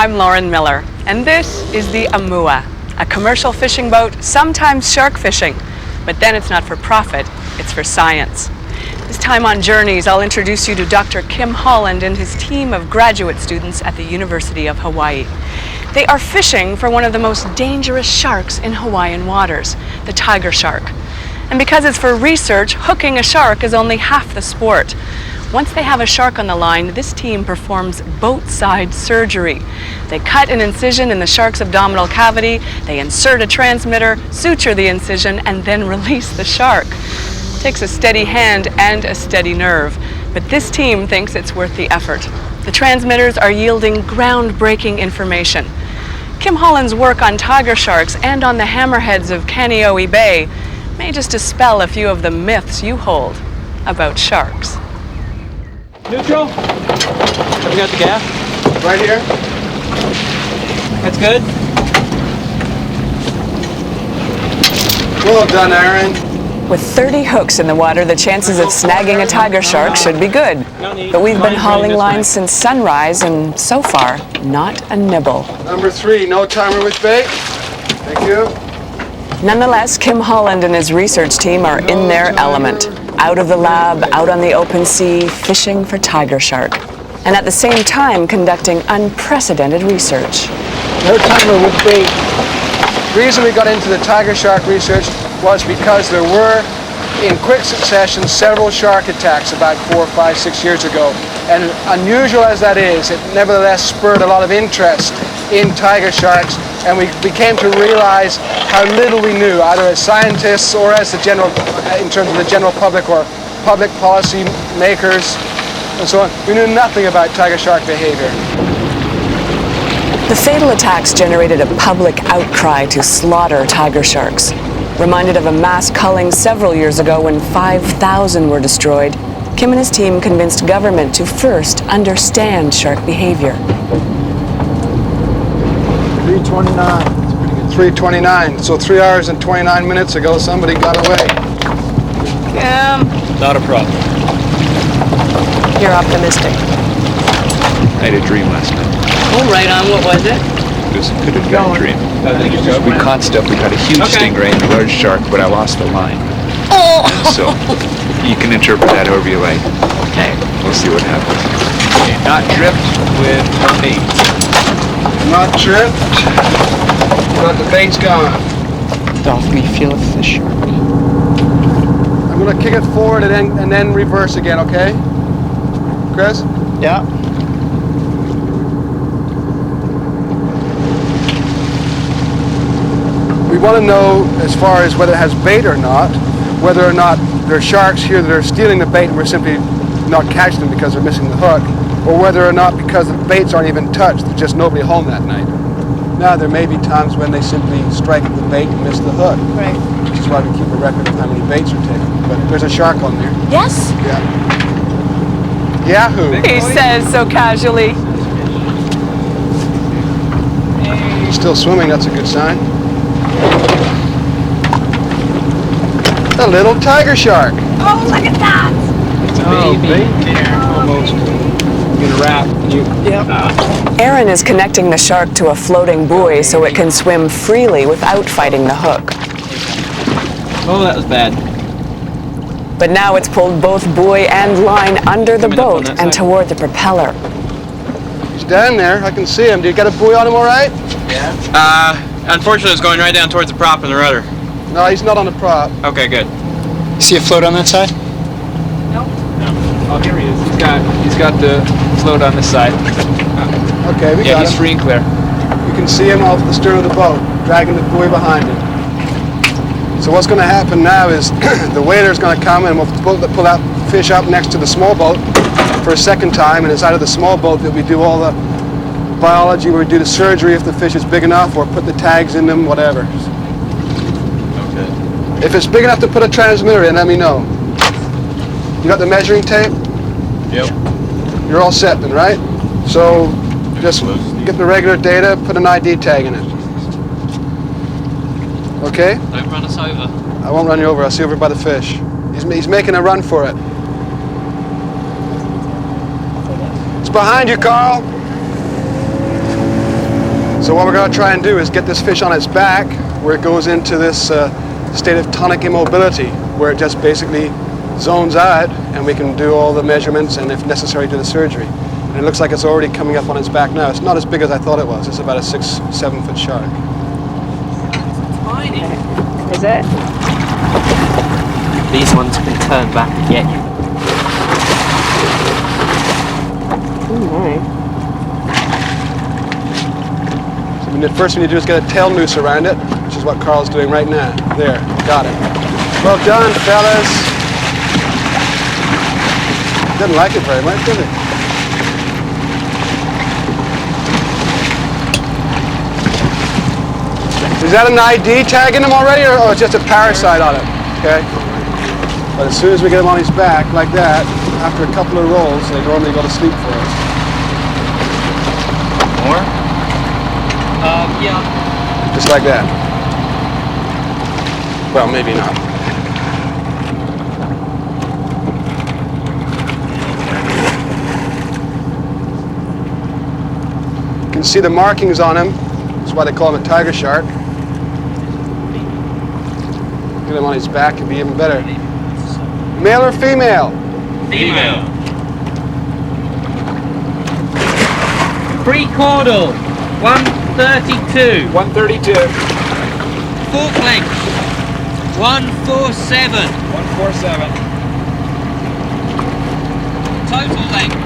I'm Lauren Miller, and this is the Amua, a commercial fishing boat, sometimes shark fishing, but then it's not for profit, it's for science. This time on Journeys, I'll introduce you to Dr. Kim Holland and his team of graduate students at the University of Hawaii. They are fishing for one of the most dangerous sharks in Hawaiian waters, the tiger shark. And because it's for research, hooking a shark is only half the sport. Once they have a shark on the line, this team performs boat-side surgery. They cut an incision in the shark's abdominal cavity, they insert a transmitter, suture the incision, and then release the shark. It takes a steady hand and a steady nerve, but this team thinks it's worth the effort. The transmitters are yielding groundbreaking information. Kim Holland's work on tiger sharks and on the hammerheads of Kāneʻohe Bay may just dispel a few of the myths you hold about sharks. Neutral. Have we got the gas? Right here. That's good. Well done, Aaron. With 30 hooks in the water, the chances of snagging a tiger shark should be good. But we've been hauling lines since sunrise, and so far, not a nibble. Number 3, no timer with bait. Thank you. Nonetheless, Kim Holland and his research team are in their element. Out of the lab, out on the open sea, fishing for tiger shark. And at the same time, conducting unprecedented research. No timer with bait. The reason we got into the tiger shark research was because there were, in quick succession, several shark attacks about 4, 5, 6 years ago. And unusual as that is, it nevertheless spurred a lot of interest in tiger sharks, and we came to realize how little we knew, either as scientists or as the general, in terms of the general public or public policy makers and so on. We knew nothing about tiger shark behavior. The fatal attacks generated a public outcry to slaughter tiger sharks. Reminded of a mass culling several years ago when 5,000 were destroyed, Kim and his team convinced government to first understand shark behavior. 3:29. 3:29. So 3 hours and 29 minutes ago, somebody got away. Not a problem. You're optimistic. I had a dream last night. Oh, right on. What was it? It was a good adventure dream. We caught stuff. We caught a huge stingray and a large shark, but I lost the line. Oh! So you can interpret that however you like. Okay. We'll see what happens. Okay, not dripped with no bait. Not tripped, but the bait's gone. Off me feel a fish. I'm gonna kick it forward and then reverse again, okay? Chris? Yeah. We want to know, as far as whether it has bait or not, whether or not there are sharks here that are stealing the bait and we're simply not catching them because they're missing the hook, or whether or not because the baits aren't even touched, there's just nobody home that night. Now, there may be times when they simply strike the bait and miss the hook. Right. Which is why we keep a record of how many baits are taken. But there's a shark on there. Yes? Yeah. Yahoo! He says so casually. He's still swimming, that's a good sign. A little tiger shark. Oh, look at that! It's a baby. There, almost. I'm gonna wrap you. Yep. Aaron is connecting the shark to a floating buoy so it can swim freely without fighting the hook. Oh, that was bad. But now it's pulled both buoy and line under the boat and toward the propeller. He's down there, I can see him. Do you got a buoy on him all right? Yeah. Unfortunately, it's going right down towards the prop and the rudder. No, he's not on the prop. Okay, good. See a float on that side? No. Oh, here he is. He's got the float on this side. Okay, we got him. Yeah, he's free and clear. You can see him off the stern of the boat, dragging the buoy behind him. So what's going to happen now is the whaler's going to come and we'll pull that fish up next to the small boat for a second time, and it's out of the small boat that we do all the biology, where we do the surgery if the fish is big enough, or put the tags in them, whatever. Okay. If it's big enough to put a transmitter in, let me know. You got the measuring tape? Yep. You're all set then, right? So just get the regular data, put an ID tag in it. Okay? Don't run us over. I won't run you over. I'll see you over by the fish. He's making a run for it. It's behind you, Carl. So what we're going to try and do is get this fish on its back, where it goes into this state of tonic immobility, where it just basically zones out, and we can do all the measurements and, if necessary, do the surgery. And it looks like it's already coming up on its back now. It's not as big as I thought it was. It's about a 6-7 foot shark. Tiny. Is it? These ones can turn back and get you. So first we need to do is get a tail noose around it, which is what Carl's doing right now. There, got it. Well done, fellas. Didn't like it very much, did it? Is that an ID tagging him already, or just a parasite on it? Okay. But as soon as we get him on his back, like that, after a couple of rolls, they normally go to sleep for us. More? Yeah. Just like that. Well, maybe not. You can see the markings on him. That's why they call him a tiger shark. Get him on his back and be even better. Male or female? Female. Pre-caudal, 132. 132. Fork length, 147. 147. Total length,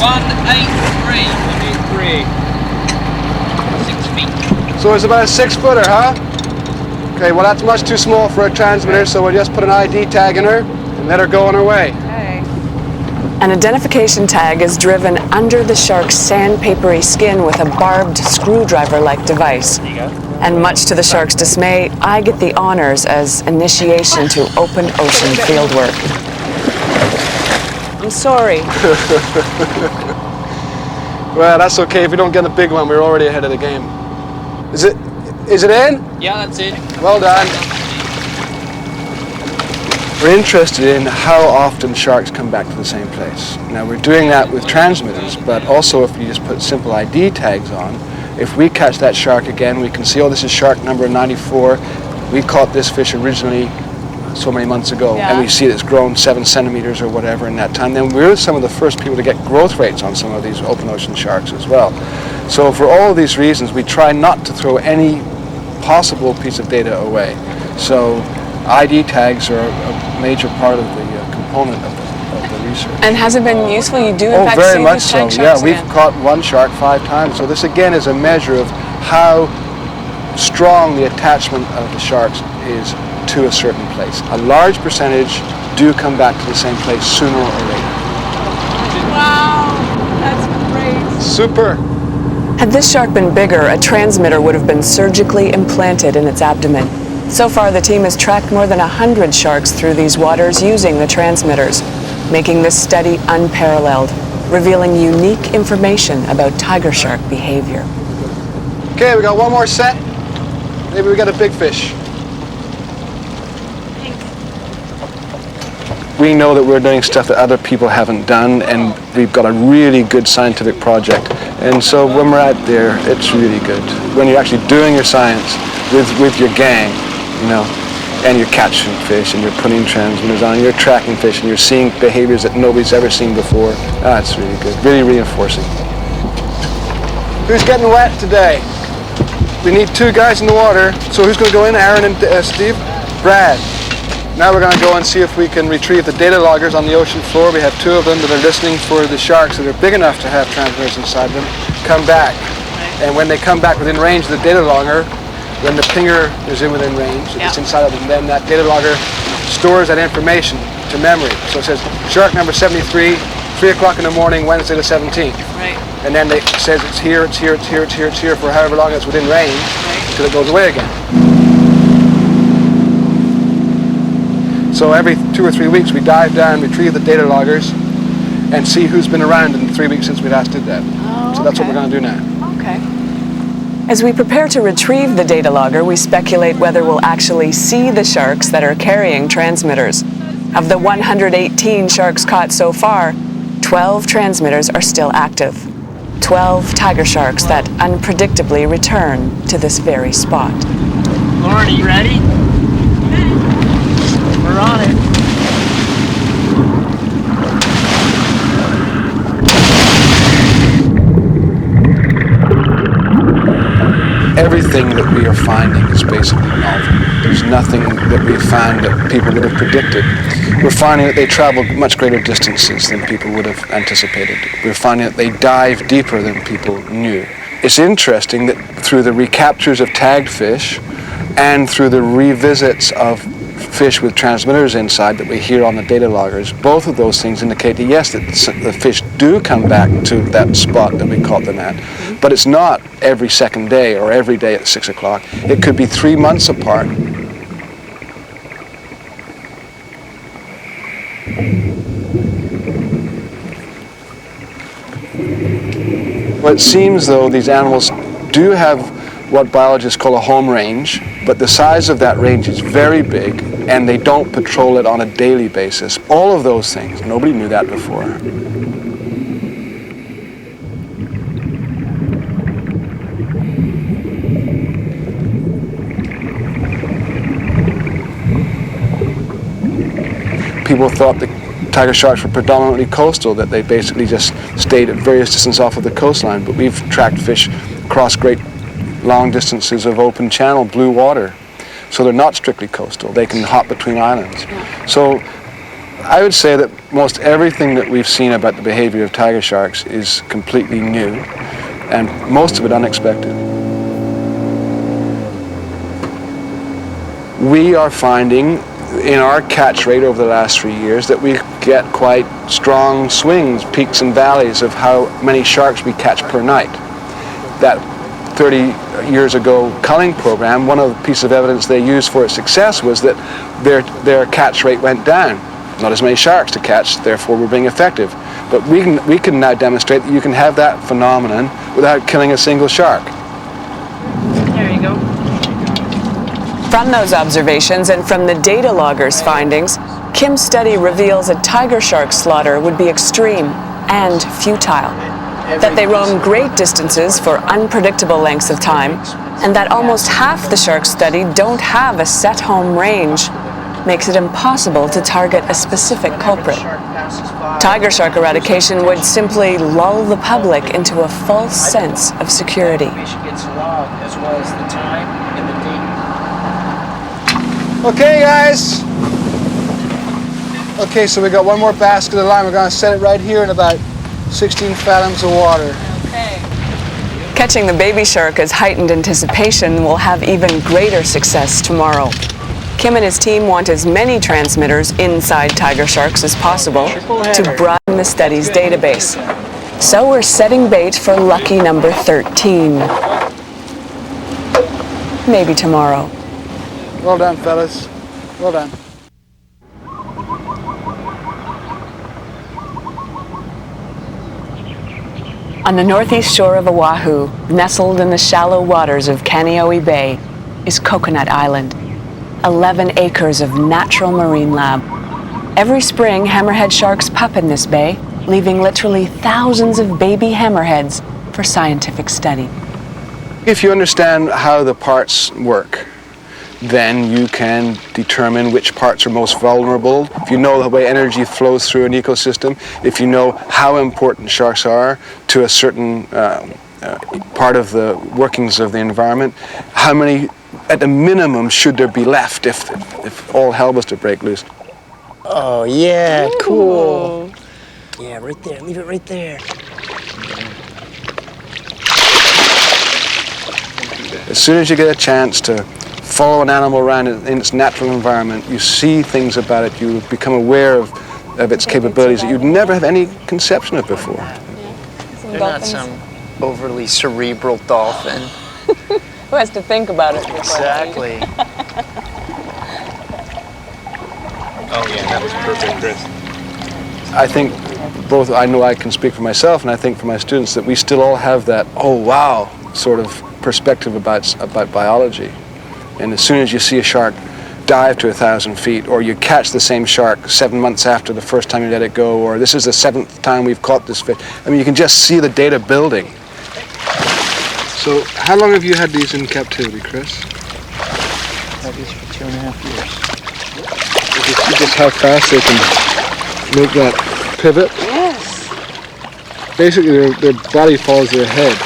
183. 183. 6 feet. So it's about a 6-footer, huh? Okay, well that's much too small for a transmitter, so we'll just put an ID tag in her and let her go on her way. An identification tag is driven under the shark's sandpapery skin with a barbed screwdriver-like device. And much to the shark's dismay, I get the honors as initiation to open ocean fieldwork. I'm sorry. Well, that's okay. If we don't get a big one, we're already ahead of the game. Is it in? Yeah, that's it. Well done. We're interested in how often sharks come back to the same place. Now we're doing that with transmitters, but also if you just put simple ID tags on, if we catch that shark again, we can see, oh, this is shark number 94. We caught this fish originally so many months ago, and we see it's grown 7 centimeters or whatever in that time. Then we're some of the first people to get growth rates on some of these open ocean sharks as well. So for all of these reasons, we try not to throw any possible piece of data away. So ID tags are a major part of the component of the research. And has it been useful? You do in fact very see much these so. tag Yeah, sharks we've again. caught one shark 5 times. So this again is a measure of how strong the attachment of the sharks is to a certain place. A large percentage do come back to the same place sooner or later. Wow, that's great. Super. Had this shark been bigger, a transmitter would have been surgically implanted in its abdomen. So far, the team has tracked more than 100 sharks through these waters using the transmitters, making this study unparalleled, revealing unique information about tiger shark behavior. Okay, we got one more set. Maybe we got a big fish. We know that we're doing stuff that other people haven't done, and we've got a really good scientific project. And so when we're out there, it's really good. When you're actually doing your science with your gang, you know, and you're catching fish, and you're putting transmitters on, and you're tracking fish, and you're seeing behaviors that nobody's ever seen before. That's really good, really reinforcing. Who's getting wet today? We need 2 guys in the water. So who's going to go in? Aaron and Steve? Brad. Now we're going to go and see if we can retrieve the data loggers on the ocean floor. We have 2 of them that are listening for the sharks that are big enough to have transmitters inside them come back. And when they come back within range of the data logger, when the pinger is within range, it's inside of them, then that data logger stores that information to memory. So it says shark number 73, 3 o'clock in the morning, Wednesday the 17th. Right. And then it says it's here, it's here, it's here, it's here, it's here for however long it's within range until it goes away again. So every 2 or 3 weeks we dive down, retrieve the data loggers, and see who's been around in the 3 weeks since we last did that. Oh, so that's what we're going to do now. Okay. As we prepare to retrieve the data logger, we speculate whether we'll actually see the sharks that are carrying transmitters. Of the 118 sharks caught so far, 12 transmitters are still active. 12 tiger sharks that unpredictably return to this very spot. Lauren, are you ready? We're on it. Everything that we are finding is basically novel. There's nothing that we've found that people would have predicted. We're finding that they travel much greater distances than people would have anticipated. We're finding that they dive deeper than people knew. It's interesting that through the recaptures of tagged fish and through the revisits of fish with transmitters inside that we hear on the data loggers, both of those things indicate that yes, that the fish do come back to that spot that we caught them at. But it's not every second day or every day at 6 o'clock. It could be 3 months apart. Well, it seems though these animals do have what biologists call a home range, but the size of that range is very big and they don't patrol it on a daily basis. All of those things, nobody knew that before. People thought the tiger sharks were predominantly coastal, that they basically just stayed at various distances off of the coastline, but we've tracked fish across great long distances of open channel, blue water. So they're not strictly coastal. They can hop between islands. So I would say that most everything that we've seen about the behavior of tiger sharks is completely new, and most of it unexpected. We are finding in our catch rate over the last 3 years that we get quite strong swings, peaks and valleys of how many sharks we catch per night. That 30 years ago culling program, one of the pieces of evidence they used for its success was that their catch rate went down. Not as many sharks to catch, therefore we're being effective. But we can now demonstrate that you can have that phenomenon without killing a single shark. There you go. From those observations and from the data loggers' findings, Kim's study reveals a tiger shark slaughter would be extreme and futile, that they roam great distances for unpredictable lengths of time, and that almost half the sharks studied don't have a set home range, makes it impossible to target a specific culprit. Tiger shark eradication would simply lull the public into a false sense of security. Okay, guys. Okay, so we got one more basket of line. We're going to set it right here in about 16 fathoms of water. Catching the baby shark as heightened anticipation will have even greater success tomorrow. Kim and his team want as many transmitters inside tiger sharks as possible to broaden the study's database. So we're setting bait for lucky number 13. Maybe tomorrow. Well done, fellas. Well done. On the northeast shore of Oahu, nestled in the shallow waters of Kāneʻohe Bay, is Coconut Island, 11 acres of natural marine lab. Every spring, hammerhead sharks pup in this bay, leaving literally thousands of baby hammerheads for scientific study. If you understand how the parts work, then you can determine which parts are most vulnerable. If you know the way energy flows through an ecosystem, if you know how important sharks are to a certain part of the workings of the environment, how many, at the minimum, should there be left if all hell was to break loose? Oh yeah, cool. Yeah, right there, leave it right there. As soon as you get a chance to follow an animal around in its natural environment, you see things about it, you become aware of its capabilities that you'd never have any conception of before. They're not some overly cerebral dolphin. Who has to think about it? Exactly. Oh yeah, that was perfect, Chris. I think both, I know I can speak for myself and I think for my students that we still all have that, oh wow, sort of perspective about biology. And as soon as you see a shark dive to 1,000 feet, or you catch the same shark 7 months after the first time you let it go, or this is the 7th time we've caught this fish. I mean, you can just see the data building. So, how long have you had these in captivity, Chris? Had these for 2.5 years. You can see just how fast they can make that pivot. Yes. Basically, their body follows their head.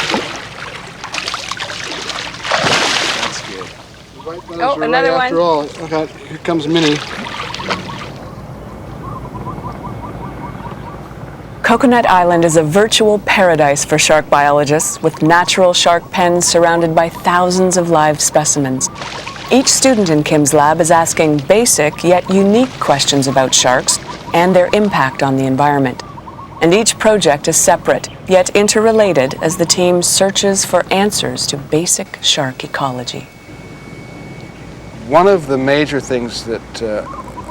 Oh, another one. After all, okay, here comes Minnie. Coconut Island is a virtual paradise for shark biologists, with natural shark pens surrounded by thousands of live specimens. Each student in Kim's lab is asking basic yet unique questions about sharks and their impact on the environment. And each project is separate, yet interrelated as the team searches for answers to basic shark ecology. One of the major things that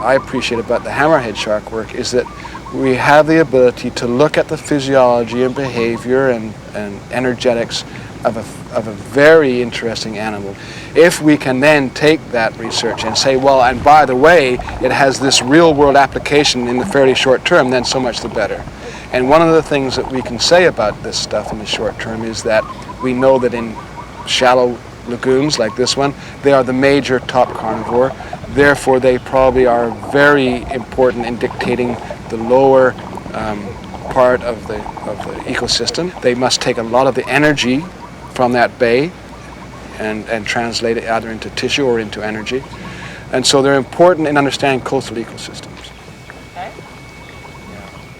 I appreciate about the hammerhead shark work is that we have the ability to look at the physiology and behavior and energetics of a very interesting animal. If we can then take that research and say, well, and by the way, it has this real-world application in the fairly short term, then so much the better. And one of the things that we can say about this stuff in the short term is that we know that in shallow lagoons like this one, they are the major top carnivore. Therefore, they probably are very important in dictating the lower part of the ecosystem. They must take a lot of the energy from that bay and translate it either into tissue or into energy. And so they're important in understanding coastal ecosystems. Yeah, I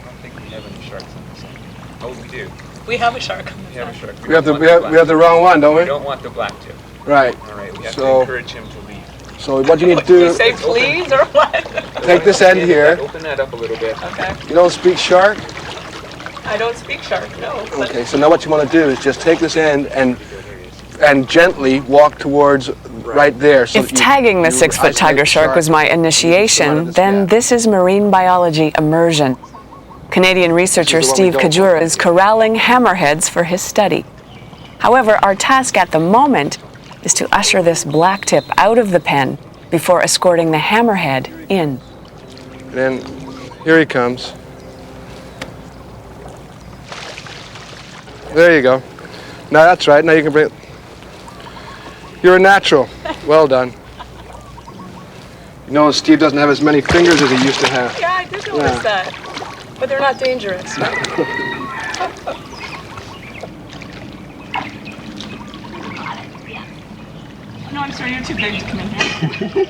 don't think we have any sharks on this end. Oh, we do. We have a shark. We have a shark. We have the wrong one, don't We we? don't want the black tip. Right. All right, we have to So- encourage him to leave. So what you need to do, Say please or what? take this end here. Open that up a little bit. Okay. You don't speak shark? I don't speak shark, no. But Okay, so now what you want to do is just take this end and gently walk towards right there. So if that tagging the you 6-foot isolate tiger the shark was my initiation, then this is marine biology immersion. Canadian researcher This is the one we Steve don't Kajura is corralling hammerheads for his study. However, our task at the moment is to usher this black tip out of the pen before escorting the hammerhead in. And then here he comes. There you go. Now that's right. Now you can bring it. You're a natural. Well done. You know, Steve doesn't have as many fingers as he used to have. Yeah, I did notice that. But they're not dangerous. No, I'm sorry, you're too big to come in here.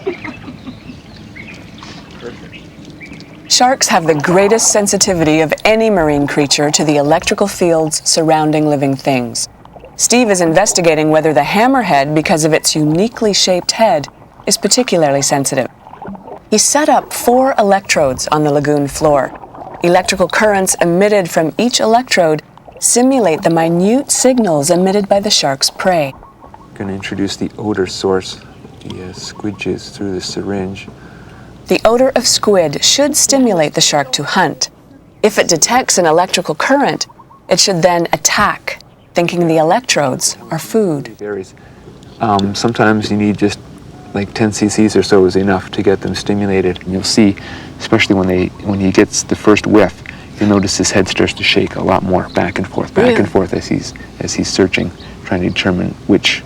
Sharks have the greatest sensitivity of any marine creature to the electrical fields surrounding living things. Steve is investigating whether the hammerhead, because of its uniquely shaped head, is particularly sensitive. He set up 4 electrodes on the lagoon floor. Electrical currents emitted from each electrode simulate the minute signals emitted by the shark's prey. Going to introduce the odor source, the squidges, through the syringe. The odor of squid should stimulate the shark to hunt. If it detects an electrical current, it should then attack, thinking the electrodes are food. It varies. Sometimes you need just like 10 cc's or so is enough to get them stimulated. And you'll see, especially when he gets the first whiff, you'll notice his head starts to shake a lot more, back and forth as he's searching, trying to determine which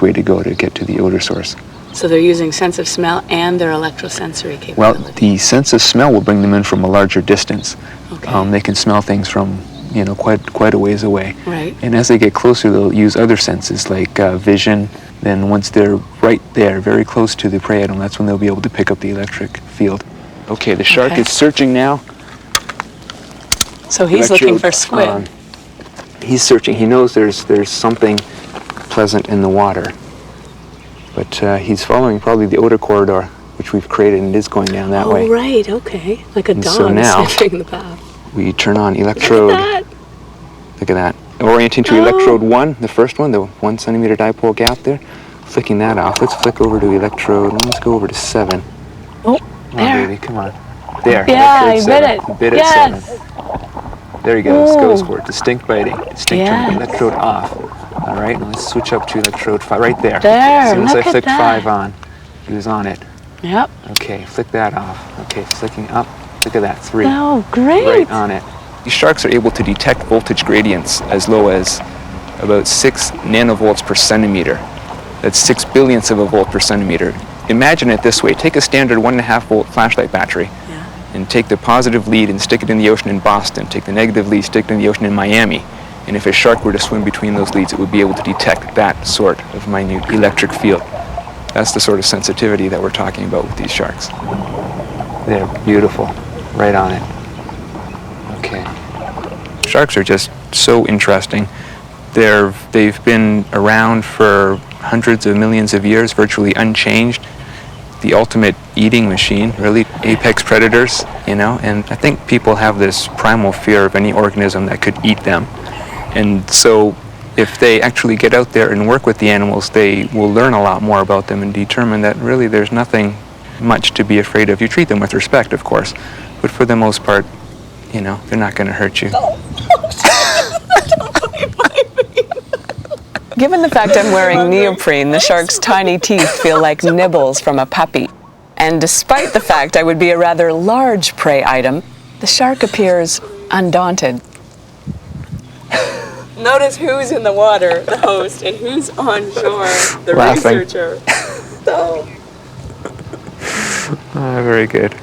way to go to get to the odor source. So they're using sense of smell and their electrosensory capability. Well, the sense of smell will bring them in from a larger distance. Okay. They can smell things from quite a ways away. Right. And as they get closer, they'll use other senses like vision. Then once they're right there, very close to the prey item, that's when they'll be able to pick up the electric field. Okay, the shark is searching now. So he's looking for squid. He's searching. He knows there's something pleasant in the water. But he's following probably the odor corridor, which we've created, and it is going down that way. Oh, right, okay. Like a And dog so now- sniffing the path. We turn on electrode. Look at that. Orienting to electrode 1, the first one, the 1 centimeter dipole gap there. Flicking that off. Let's flick over to electrode. Let's go over to 7. Oh, Come there. on, baby, come on. There. Yeah, electrode I 7. bit it. You bit it Yes. 7. There you go. This goes for it. Distinct biting. Distinct turn. Yes. Electrode off. All right, now let's switch up to electrode 5. Right there. There, As soon as I look at flicked that. 5 on, he was on it. Yep. Okay, flick that off. Okay, flicking up. Look at that, 3. Oh, great. Right on it. These sharks are able to detect voltage gradients as low as about 6 nanovolts per centimeter. That's 6 billionths of a volt per centimeter. Imagine it this way. Take a standard 1.5 volt flashlight battery and take the positive lead and stick it in the ocean in Boston. Take the negative lead, stick it in the ocean in Miami. And if a shark were to swim between those leads, it would be able to detect that sort of minute electric field. That's the sort of sensitivity that we're talking about with these sharks. They're beautiful. Right on it. Okay. Sharks are just so interesting. They've been around for hundreds of millions of years, virtually unchanged. The ultimate eating machine, really, apex predators, you know, and I think people have this primal fear of any organism that could eat them. And so if they actually get out there and work with the animals, they will learn a lot more about them and determine that really there's nothing much to be afraid of. You treat them with respect, of course, but for the most part, you know, they're not going to hurt you. Given the fact I'm wearing neoprene, the shark's tiny teeth feel like nibbles from a puppy. And despite the fact I would be a rather large prey item, the shark appears undaunted. Notice who's in the water, the host, and who's on shore, the Laughing. researcher. So. Very good.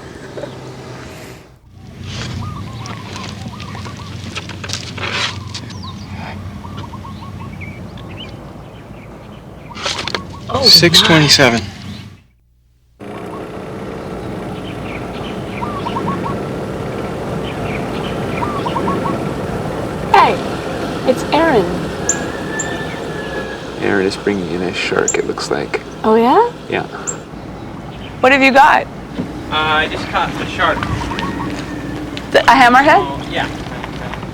Oh, 6:27. Hey, it's Aaron. Aaron is bringing in a shark, it looks like. Oh, yeah? Yeah. What have you got? I just caught the shark. A hammerhead? Oh, yeah.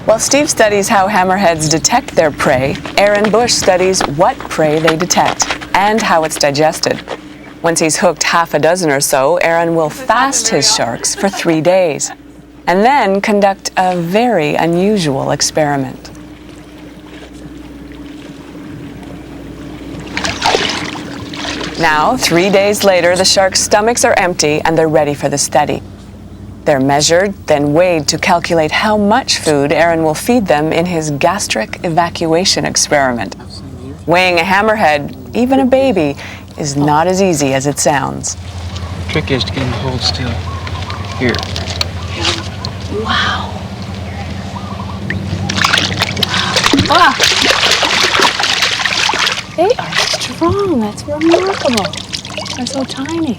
While Steve studies how hammerheads detect their prey, Aaron Bush studies what prey they detect and how it's digested. Once he's hooked half a dozen or so, Aaron will fast his sharks for 3 days and then conduct a very unusual experiment. Now, 3 days later, the sharks' stomachs are empty and they're ready for the study. They're measured, then weighed to calculate how much food Aaron will feed them in his gastric evacuation experiment. Weighing a hammerhead, even a baby, is not as easy as it sounds. The trick is to get him to hold still. Here. Wow. Ah. They are strong. That's remarkable. They're so tiny.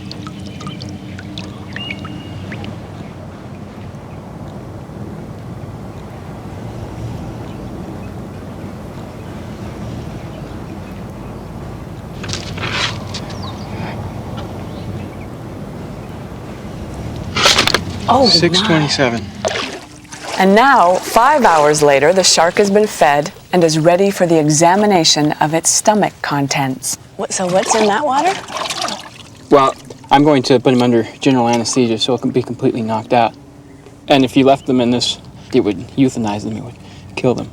Oh, 6:27. And now, 5 hours later, the shark has been fed and is ready for the examination of its stomach contents. So what's in that water? Well, I'm going to put him under general anesthesia so it can be completely knocked out. And if you left them in this, it would euthanize them, it would kill them.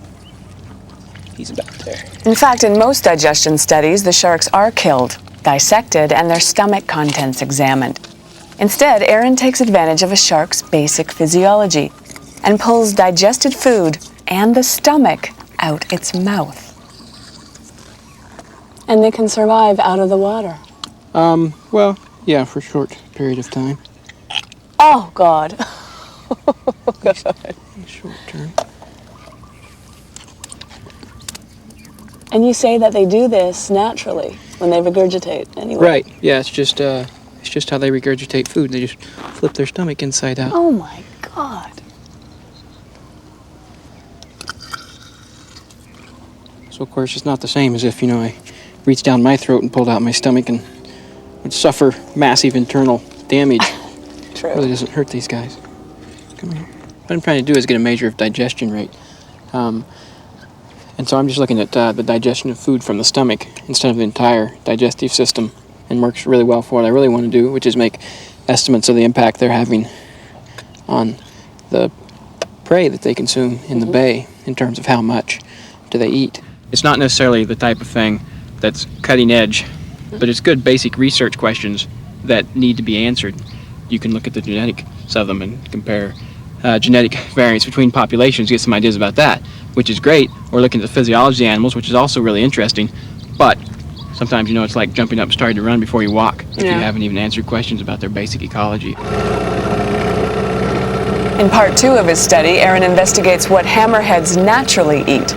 He's about there. In fact, in most digestion studies, the sharks are killed, dissected, and their stomach contents examined. Instead, Aaron takes advantage of a shark's basic physiology and pulls digested food and the stomach out its mouth. And they can survive out of the water. Well, yeah, for a short period of time. Oh, God. Short term. And you say that they do this naturally when they regurgitate anyway. Right, yeah, it's just how they regurgitate food. They just flip their stomach inside out. Oh, my God. So, of course, it's not the same as if, I reached down my throat and pulled out my stomach and would suffer massive internal damage. True. It really doesn't hurt these guys. Come here. What I'm trying to do is get a measure of digestion rate. And so I'm just looking at the digestion of food from the stomach instead of the entire digestive system, and works really well for what I really want to do, which is make estimates of the impact they're having on the prey that they consume in the bay in terms of how much do they eat. It's not necessarily the type of thing that's cutting edge, but it's good basic research questions that need to be answered. You can look at the genetics of them and compare genetic variance between populations, get some ideas about that, which is great. Or looking at the physiology of animals, which is also really interesting. But sometimes, it's like jumping up and starting to run before you walk if you haven't even answered questions about their basic ecology. In part 2 of his study, Aaron investigates what hammerheads naturally eat.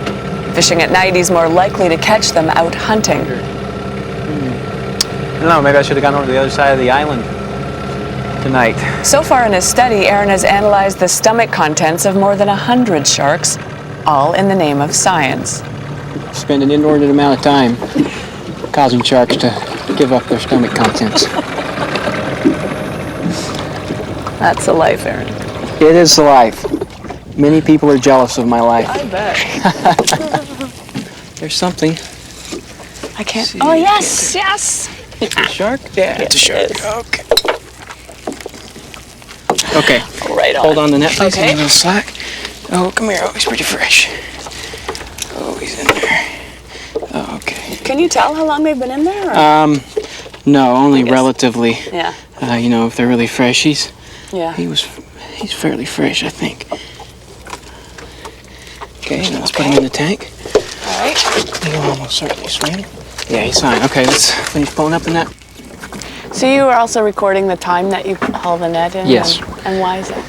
Fishing at night, he's more likely to catch them out hunting. I don't know, maybe I should have gone over to the other side of the island tonight. So far in his study, Aaron has analyzed the stomach contents of more than 100 sharks, all in the name of science. Spend an inordinate amount of time causing sharks to give up their stomach contents. That's a life, Aaron. It is the life. Many people are jealous of my life. I bet. There's something. I can't. Oh, yes, yes. It's a shark? Yeah, it's a shark. Okay. Okay. Right on. Hold on the net, please. Okay. A little slack. Oh, come here. Oh, he's pretty fresh. Oh, he's in there. Oh, okay. Can you tell how long they've been in there? Or? No, only relatively. Yeah. If they're really fresh, he's fairly fresh, I think. Okay, now let's put him in the tank. All right. He'll almost certainly swim. Yeah, he's fine. Okay, let's finish pulling up the net. So you were also recording the time that you haul the net in? Yes. And why is that?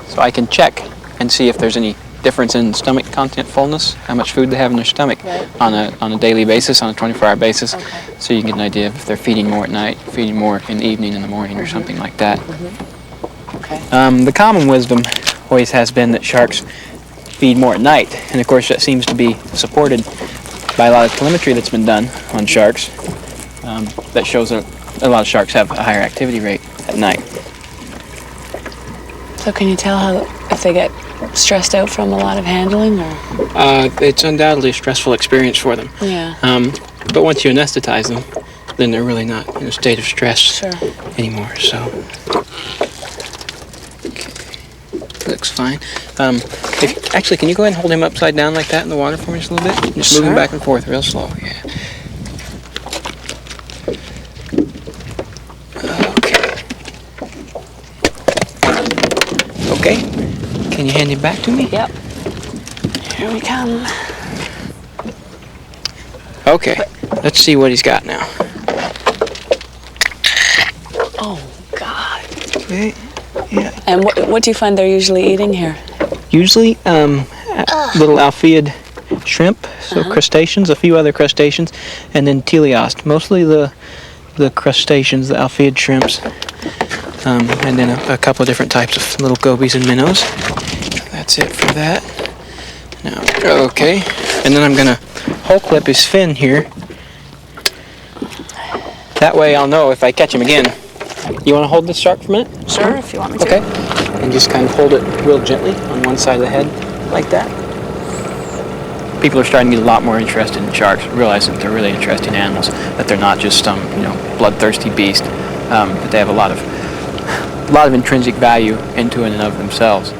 So I can check and see if there's any difference in stomach content fullness, how much food they have in their stomach on a daily basis, on a 24-hour basis. Okay. So you can get an idea of if they're feeding more at night, feeding more in the evening, in the morning, or something like that. Okay. The common wisdom always has been that sharks feed more at night, and of course that seems to be supported by a lot of telemetry that's been done on sharks that shows that a lot of sharks have a higher activity rate at night. So can you tell if they get stressed out from a lot of handling, or? It's undoubtedly a stressful experience for them. Yeah. But once you anesthetize them, then they're really not in a state of stress anymore. So. Looks fine. Actually, can you go ahead and hold him upside down like that in the water for me just a little bit? Just move him back and forth real slow, yeah. Okay. Can you hand him back to me? Yep. Here we come. Okay. Let's see what he's got now. Oh, God. Okay. Yeah. And what do you find they're usually eating here? Usually, little alpheid shrimp, so crustaceans, a few other crustaceans, and then teleost. Mostly the crustaceans, the alpheid shrimps, and then a couple of different types of little gobies and minnows. That's it for that. Now, okay, and then I'm gonna hole clip his fin here. That way I'll know if I catch him again. You want to hold this shark for a minute? Sure, if you want me to. Okay. And just kind of hold it real gently on one side of the head, like that. People are starting to get a lot more interested in sharks, realizing that they're really interesting animals, that they're not just some, bloodthirsty beast, that they have a lot of intrinsic value into and of themselves.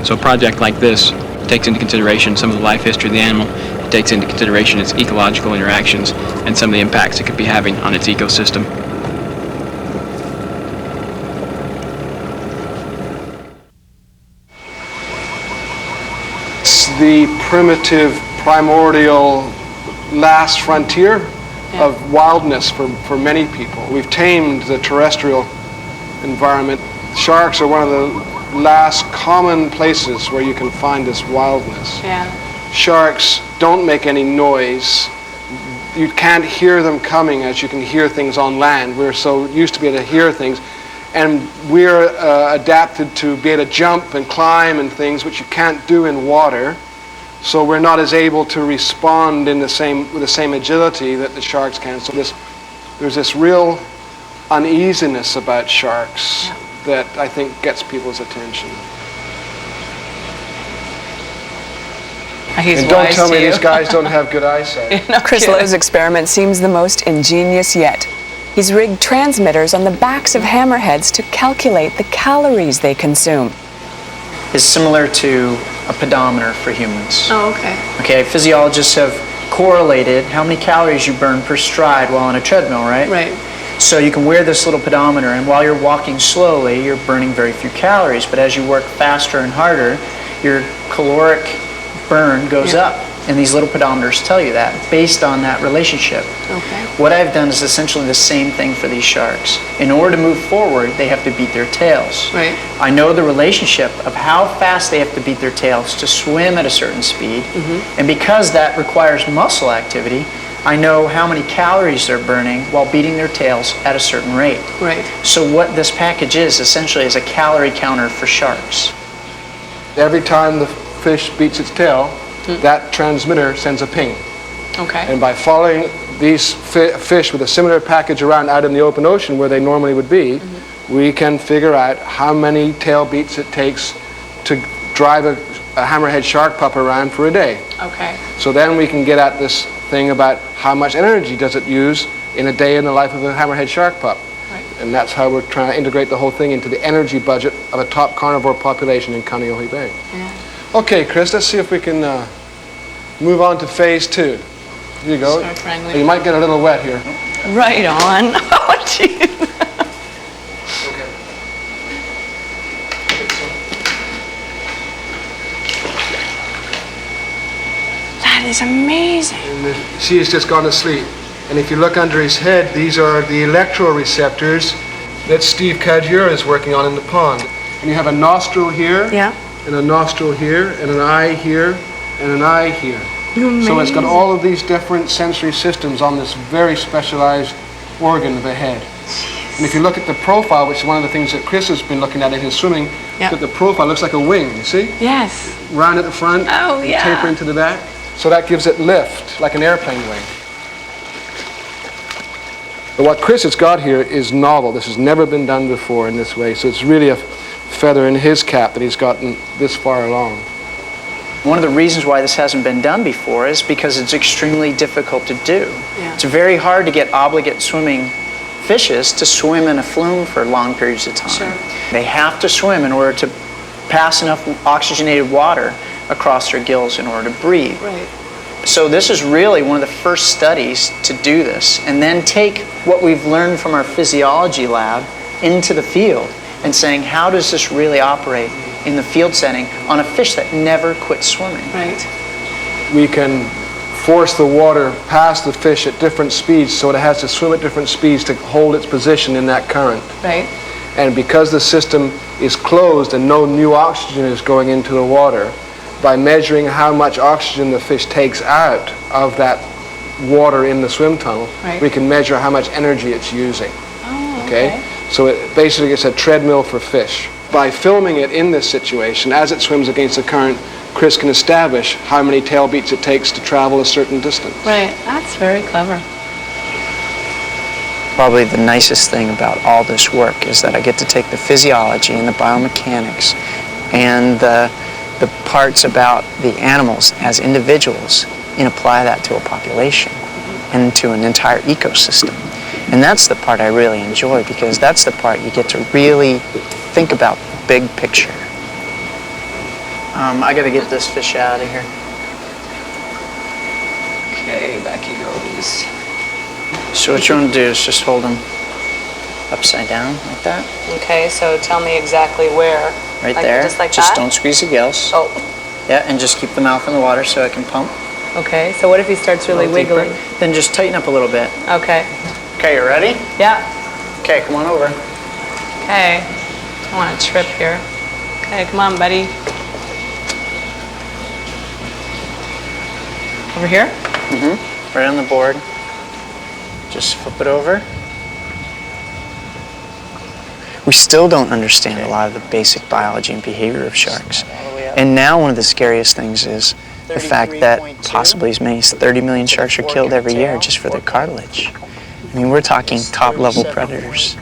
So a project like this takes into consideration some of the life history of the animal. It takes into consideration its ecological interactions and some of the impacts it could be having on its ecosystem. The primitive, primordial, last frontier of wildness for many people. We've tamed the terrestrial environment. Sharks are one of the last common places where you can find this wildness. Yeah. Sharks don't make any noise. You can't hear them coming as you can hear things on land. We're so used to be able to hear things. And we're adapted to be able to jump and climb and things which you can't do in water. So we're not as able to respond with the same agility that the sharks can. So there's this real uneasiness about sharks that I think gets people's attention. He's and don't tell me these guys don't have good eyesight. Chris Lowe's experiment seems the most ingenious yet. He's rigged transmitters on the backs of hammerheads to calculate the calories they consume. Is similar to a pedometer for humans. Oh, okay. Okay, physiologists have correlated how many calories you burn per stride while on a treadmill, right? Right. So you can wear this little pedometer, and while you're walking slowly, you're burning very few calories. But as you work faster and harder, your caloric burn goes up. And these little pedometers tell you that based on that relationship. Okay. What I've done is essentially the same thing for these sharks. In order to move forward, they have to beat their tails. Right. I know the relationship of how fast they have to beat their tails to swim at a certain speed. And because that requires muscle activity, I know how many calories they're burning while beating their tails at a certain rate. Right. So what this package is essentially is a calorie counter for sharks. Every time the fish beats its tail, that transmitter sends a ping. Okay. And by following these fish with a similar package around out in the open ocean where they normally would be, we can figure out how many tail beats it takes to drive a hammerhead shark pup around for a day. Okay. So then we can get at this thing about how much energy does it use in a day in the life of a hammerhead shark pup. Right. And that's how we're trying to integrate the whole thing into the energy budget of a top carnivore population in Kāneʻohe Bay. Yeah. Okay, Chris, let's see if we can move on to phase 2. Here you go. Start wrangling. You might get a little wet here. Right on. Oh, jeez. That is amazing. And she has just gone to sleep. And if you look under his head, these are the Electro Receptors that Steve Cadieux is working on in the pond. And you have a nostril here, Yeah. and a nostril here, and an eye here, and an eye here. Amazing. So it's got all of these different sensory systems on this very specialized organ of the head. And if you look at the profile, which is one of the things that Chris has been looking at in his swimming, Yep. that the profile looks like a wing, you see? Yes. Round at the front, Oh, and yeah. taper into the back. So that gives it lift, like an airplane wing. But what Chris has got here is novel. This has never been done before in this way. So it's really a feather in his cap that he's gotten this far along. One of the reasons why this hasn't been done before is because it's extremely difficult to do. Yeah. It's very hard to get obligate swimming fishes to swim in a flume for long periods of time. Sure. They have to swim in order to pass enough oxygenated water across their gills in order to breathe. Right. So this is really one of the first studies to do this, and then take what we've learned from our physiology lab into the field and saying, how does this really operate in the field setting on a fish that never quits swimming? Right. We can force the water past the fish at different speeds so it has to swim at different speeds to hold its position in that current. Right. And because the system is closed and no new oxygen is going into the water, by measuring how much oxygen the fish takes out of that water in the swim tunnel, Right. we can measure how much energy it's using. Oh, Okay? So it basically it's a treadmill for fish. By filming it in this situation, as it swims against the current, Chris can establish how many tail beats it takes to travel a certain distance. Right. That's very clever. Probably the nicest thing about all this work is that I get to take the physiology and the biomechanics and the parts about the animals as individuals and apply that to a population and to an entire ecosystem. And that's the part I really enjoy, because that's the part you get to really think about the big picture. I gotta get this fish out of here. Okay, back he goes. So what you want to do is just hold him upside down like that, Okay, so tell me exactly where. right Like- there. just like Just that? don't squeeze the gills. Oh, Yeah, and just keep the mouth in the water so it can pump. okay. So what if he starts really A little deeper. wiggling? Then just tighten up a little bit. Okay. Okay, you ready? Yeah. Okay, come on over. Okay. I want to trip here. Okay, come on, buddy. Over here? Right on the board. Just flip it over. We still don't understand a lot of the basic biology and behavior of sharks. And now one of the scariest things is the fact that possibly as many as 30 million sharks are killed every year just for their cartilage. I mean, we're talking top-level predators.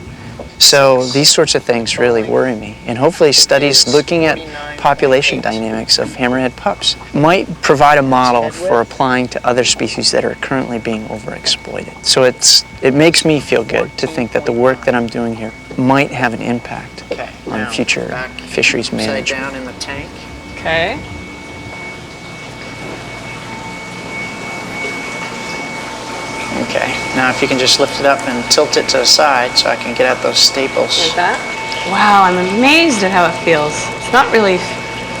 So these sorts of things really worry me. And hopefully studies looking at population dynamics of hammerhead pups might provide a model for applying to other species that are currently being overexploited. So it makes me feel good to think that the work that I'm doing here might have an impact on future fisheries management. Down in the tank. Okay. Okay, now if you can just lift it up and tilt it to the side so I can get at those staples. Like that? Wow, I'm amazed at how it feels. It's not really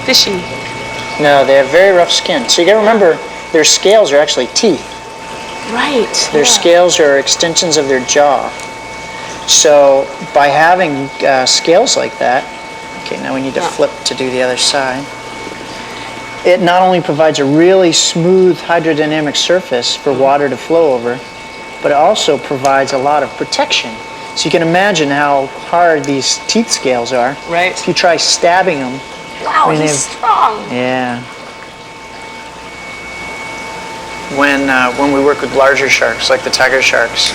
fishy. No, they have very rough skin. So you gotta remember, their scales are actually teeth. Right. Their scales are extensions of their jaw. So by having scales like that, okay, now we need to flip to do the other side. It not only provides a really smooth hydrodynamic surface for water to flow over, but it also provides a lot of protection. So you can imagine how hard these teeth scales are. Right. If you try stabbing them. Wow, he's strong. Yeah. When we work with larger sharks, like the tiger sharks,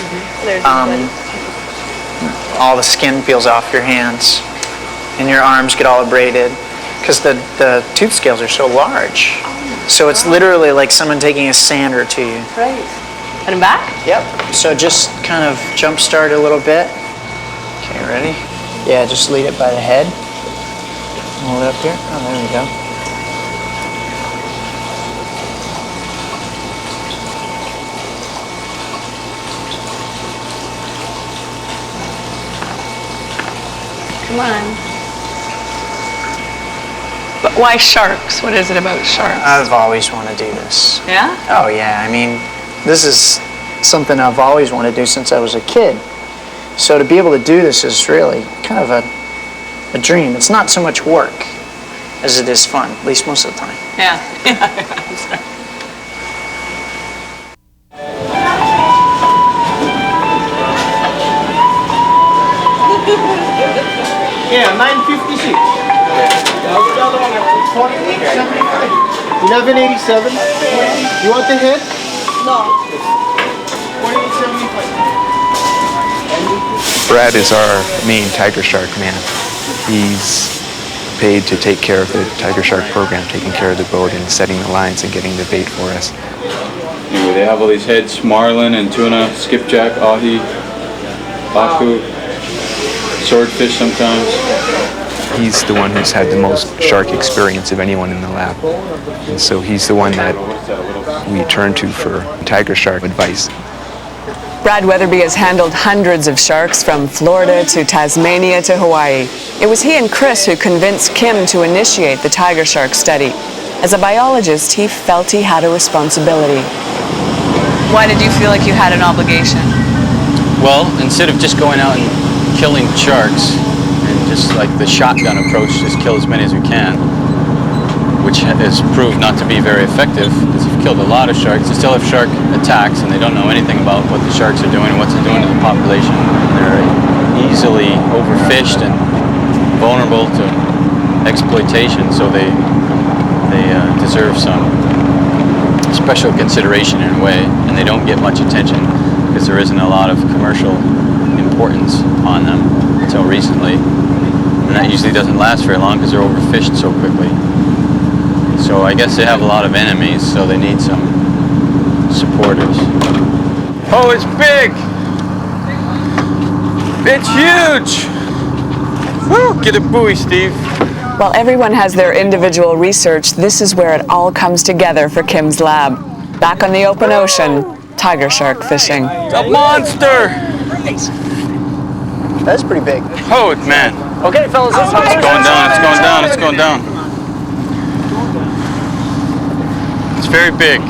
all the skin peels off your hands, and your arms get all abraded, because the tooth scales are so large. So it's literally like someone taking a sander to you. Right. And I'm back? Yep. So just kind of jump start a little bit. Okay, ready? Yeah, just lead it by the head. Hold it up here. Oh, there we go. Come on. But why sharks? What is it about sharks? I've always wanted to do this. Yeah? Oh yeah, I mean, this is something I've always wanted to do since I was a kid. So to be able to do this is really kind of a dream. It's not so much work as it is fun, at least most of the time. Yeah. Yeah, 956. The other one, 4875. 1187. You want the head? No. 4875. Brad is our main tiger shark man. He's paid to take care of the tiger shark program, taking care of the boat and setting the lines and getting the bait for us. Anyway, they have all these heads: marlin and tuna, skipjack, ahi, baku, swordfish sometimes. He's the one who's had the most shark experience of anyone in the lab. And so he's the one that we turn to for tiger shark advice. Brad Weatherby has handled hundreds of sharks from Florida to Tasmania to Hawaii. It was he and Chris who convinced Kim to initiate the tiger shark study. As a biologist, he felt he had a responsibility. Why did you feel like you had an obligation? Well, instead of just going out and killing sharks, and just like the shotgun approach, just kill as many as we can, which has proved not to be very effective, because you've killed a lot of sharks, you still have shark attacks, and they don't know anything about what the sharks are doing and what they're doing to the population. They're easily overfished and vulnerable to exploitation, so they deserve some special consideration in a way, and they don't get much attention because there isn't a lot of commercial importance on them until recently, and that usually doesn't last very long because they're overfished so quickly. So I guess they have a lot of enemies, so they need some supporters. Oh, it's big! It's huge! Woo! Get a buoy, Steve. While everyone has their individual research, this is where it all comes together for Kim's lab. Back on the open ocean, tiger shark fishing. It's a monster! That's pretty big. Oh, man. Okay, fellas, It's going down, it's going down, it's going down. It's very big.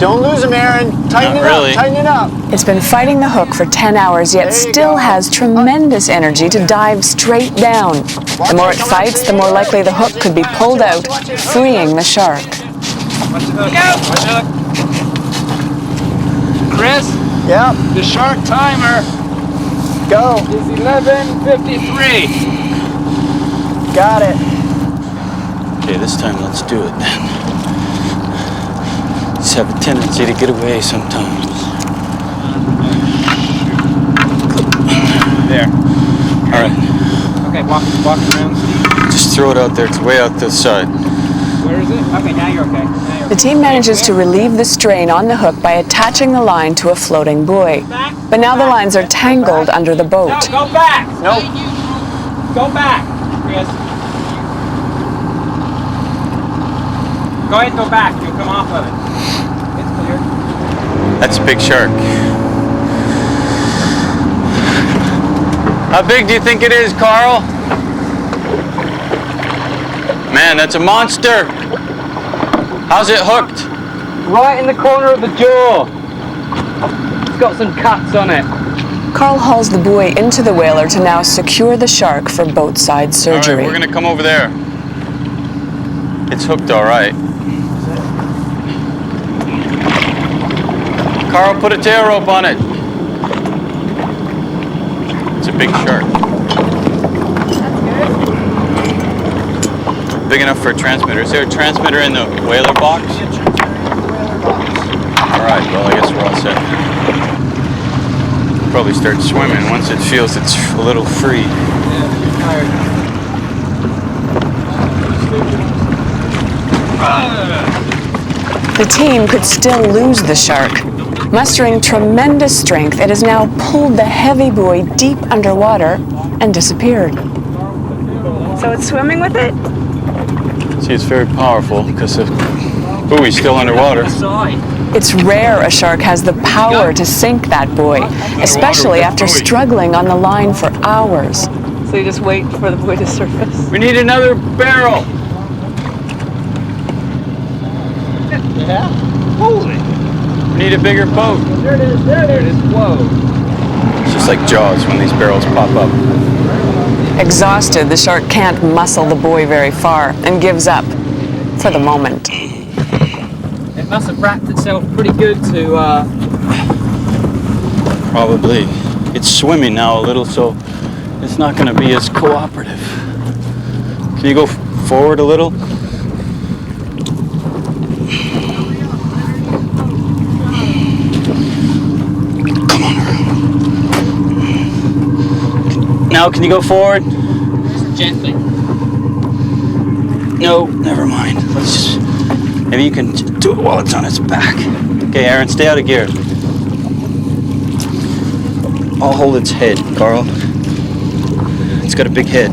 Don't lose him, Aaron. Tighten it up, tighten it up. It's been fighting the hook for 10 hours, yet still has tremendous energy to dive straight down. The more it fights, the more likely the hook could be pulled out, freeing the shark. Look out! Chris? Yep. The shark timer Go. is 11:53. Got it. Okay, this time let's do it then. Just have a tendency to get away sometimes. There. All right. Okay, walk around. Just throw it out there. It's way out to the side. Where is it? Okay, now you're okay. The team manages to relieve the strain on the hook by attaching the line to a floating buoy. But now the lines are tangled under the boat. No, go back! No. Go back, Chris. Go ahead and go back. You'll come off of it. It's clear. That's a big shark. How big do you think it is, Carl? Man, that's a monster. How's it hooked? Right in the corner of the jaw. It's got some cuts on it. Carl hauls the buoy into the whaler to now secure the shark for boat side surgery. All right, we're gonna come over there. It's hooked all right. Carl, put a tail rope on it. It's a big shark. Big enough for a transmitter. Is there a transmitter in the whaler box? All right, well, I guess we're all set. Probably start swimming once it feels it's a little free. The team could still lose the shark. Mustering tremendous strength, it has now pulled the heavy buoy deep underwater and disappeared. So it's swimming with it? See, it's very powerful because the buoy's still underwater. It's rare a shark has the power to sink that buoy, especially after struggling on the line for hours. So you just wait for the buoy to surface? We need another barrel. Yeah? Holy! We need a bigger boat. There it is, there it is. Whoa. It's just like Jaws when these barrels pop up. Exhausted, the shark can't muscle the buoy very far and gives up for the moment. It must have wrapped itself pretty good to... Probably. It's swimming now a little, so it's not going to be as cooperative. Can you go forward a little? Come on. Now, can you go forward? Gently. No, never mind. Let's just... Maybe you can do it while it's on its back. Okay, Aaron, stay out of gear. I'll hold its head, Carl. It's got a big head.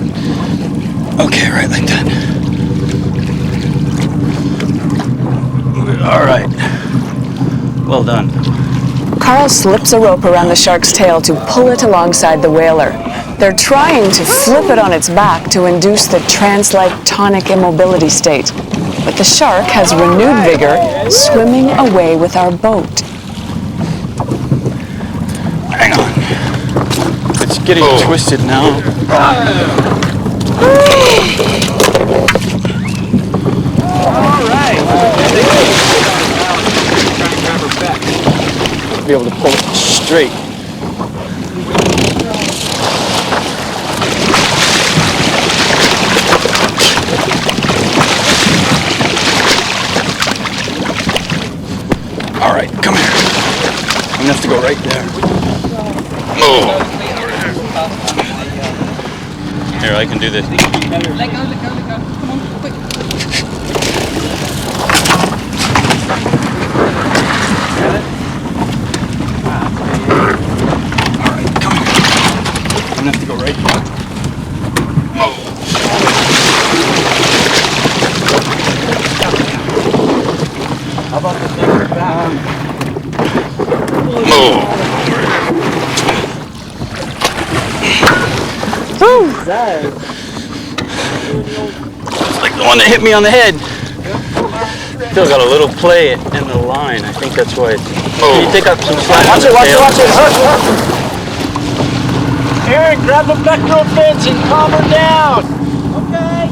Okay, right like that. All right. Well done. Carl slips a rope around the shark's tail to pull it alongside the whaler. They're trying to flip it on its back to induce the trance-like tonic immobility state. But the shark has renewed vigor, swimming away with our boat. Hang on. It's getting twisted now. All right. Be able to pull it straight. All right, come here. I'm gonna have to go right there. Oh. Here, I can do this. Let go, let go, let go. Come on, quick. All right, come here. I'm gonna have to go right there. How about the thing back? It's like the one that hit me on the head. Still got a little play in the line. I think that's why it's... Can you take up some slack? Watch it, watch it, watch it. Hook, hook. Aaron, grab the vectoral fence and calm her down. Okay.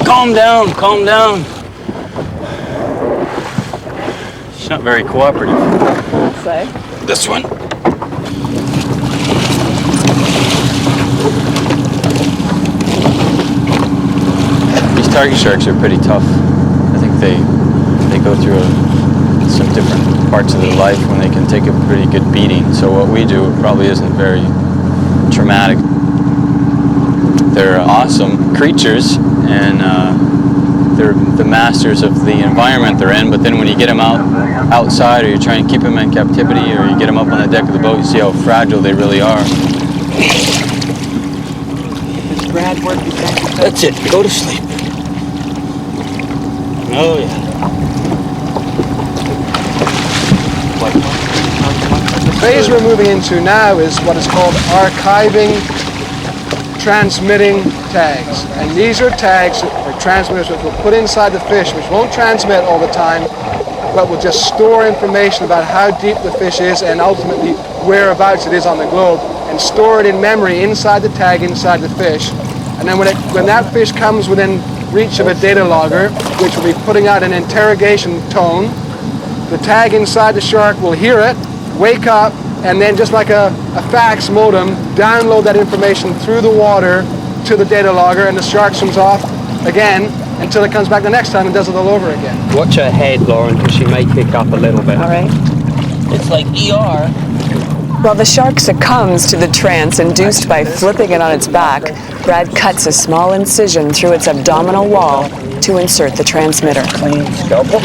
Calm down, calm down. She's not very cooperative. Say. This one. These target sharks are pretty tough. I think they go through some different parts of their life when they can take a pretty good beating. So what we do probably isn't very traumatic. They're awesome creatures, and they're the masters of the environment they're in, but then when you get them outside, or you're trying to keep them in captivity, or you get them up on the deck of the boat, you see how fragile they really are. Is Brad working back? That's it. Go to sleep. Oh, yeah. The phase we're moving into now is what is called archiving transmitting tags. And these are tags or transmitters that we'll put inside the fish, which won't transmit all the time, but will just store information about how deep the fish is and ultimately whereabouts it is on the globe, and store it in memory inside the tag, inside the fish. And then when that fish comes within reach of a data logger, which will be putting out an interrogation tone, the tag inside the shark will hear it, wake up, and then just like a fax modem, download that information through the water to the data logger, and the shark swims off again until it comes back the next time and does it all over again. Watch her head, Lauren, because she may pick up a little bit. All right. It's like ER. While the shark succumbs to the trance induced by flipping it on its back, Brad cuts a small incision through its abdominal wall to insert the transmitter. Scalpel.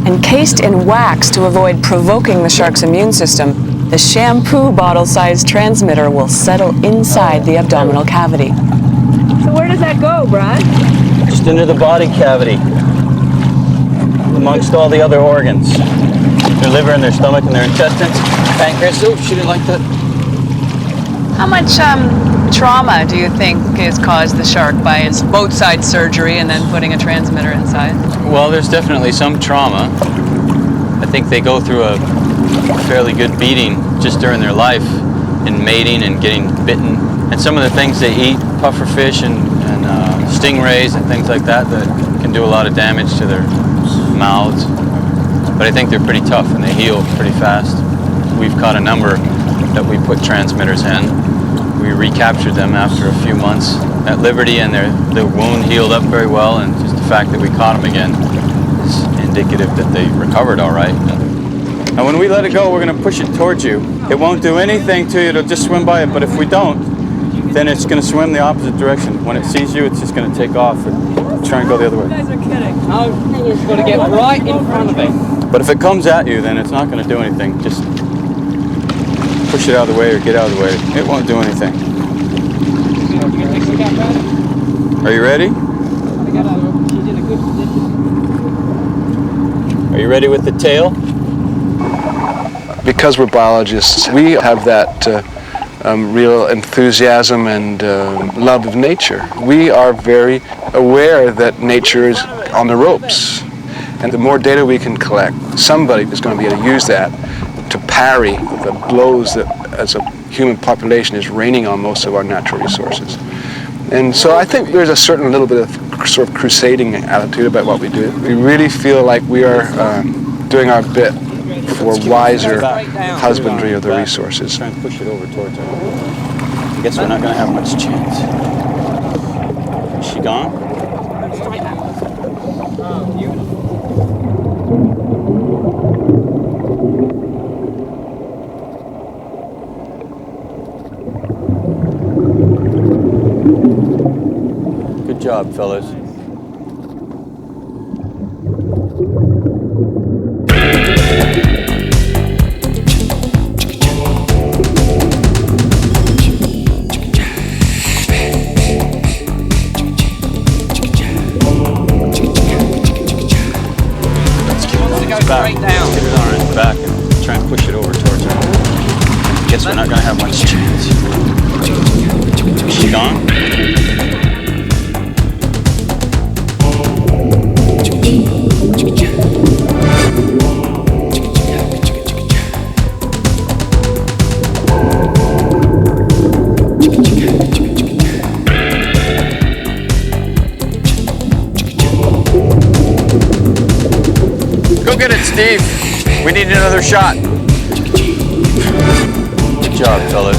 Encased in wax to avoid provoking the shark's immune system, the shampoo bottle-sized transmitter will settle inside the abdominal cavity. So where does that go, Brad? Just into the body cavity, amongst all the other organs. Their liver and their stomach and their intestines, pancreas. Oh, she didn't like that. How much trauma do you think is caused the shark by its both side surgery and then putting a transmitter inside? Well, there's definitely some trauma. I think they go through a fairly good beating just during their life in mating and getting bitten. And some of the things they eat, pufferfish and stingrays and things like that, that can do a lot of damage to their mouths. But I think they're pretty tough and they heal pretty fast. We've caught a number that we put transmitters in. We recaptured them after a few months at liberty, and their wound healed up very well, and just the fact that we caught them again is indicative that they recovered all right. And when we let it go, we're going to push it towards you. It won't do anything to you, it'll just swim by it, but if we don't, then it's going to swim the opposite direction. When it sees you, it's just going to take off and try and go the other way. You guys are kidding. No, it's got to get right in front of it. But if it comes at you, then it's not going to do anything. Just push it out of the way or get out of the way. It won't do anything. Are you ready? Are you ready with the tail? Because we're biologists, we have that real enthusiasm and love of nature. We are very aware that nature is on the ropes. And the more data we can collect, somebody is going to be able to use that to parry the blows that, as a human population, is raining on most of our natural resources. And so I think there's a certain little bit of sort of crusading attitude about what we do. We really feel like we are doing our bit for wiser husbandry of the resources. Try and push it over towards her. I guess we're not going to have much chance. Is she gone? Good job, fellas. Back. Get it on its back and try and push it over towards her. Guess we're not going to have much chance. Is she gone? Go get it, Steve. We need another shot. Good job, fellas.